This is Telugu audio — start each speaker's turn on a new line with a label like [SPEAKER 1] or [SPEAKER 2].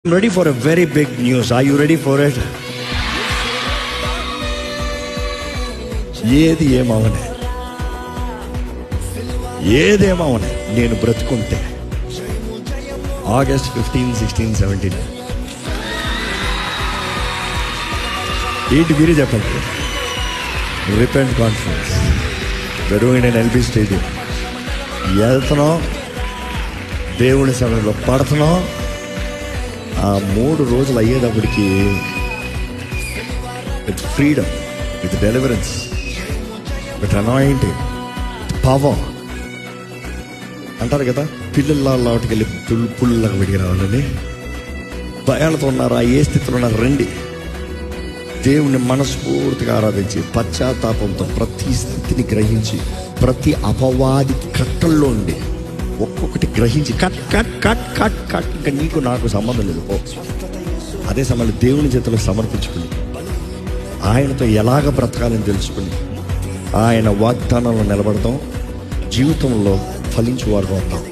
[SPEAKER 1] Ready for a very big news. Are you ready for it? ఏదేమవనే నేను బ్రతుకుంటే ఆగస్ట్ 15, 16, 17 ఏంటి మీరే చెప్పండి. రిపెంట్ కాన్ఫరెన్స్ జరుగుతుంది నేను ఎల్బీ స్టేడియం వెళ్తున్నాం, దేవుని సమయంలో పడుతున్నాం. ఆ 3 రోజులు అయ్యేటప్పటికి with freedom, with deliverance, with anointing, power అంటారు కదా, పిల్లలకి వెళ్ళి పుల్లగా వెడిగి రావాలని భయాలతో ఉన్నారా, ఏ స్థితిలో ఉన్నారు, రండి దేవుని మనస్ఫూర్తిగా ఆరాధించి పశ్చాత్తాపంతో ప్రతి స్థితిని గ్రహించి ప్రతి అపవాది కట్టల్లో ఉండి ఒక్కొక్కటి గ్రహించి cut cut cut cut cut ఇంకా నీకు నాకు సంబంధం లేదు పో. అదే సమయంలో దేవుని చేతిలో సమర్పించుకుని ఆయనతో ఎలాగ బ్రతకాలని తెలుసుకుని ఆయన వాగ్దానంలో నిలబడతాం, జీవితంలో ఫలించే వారు అవుతాం.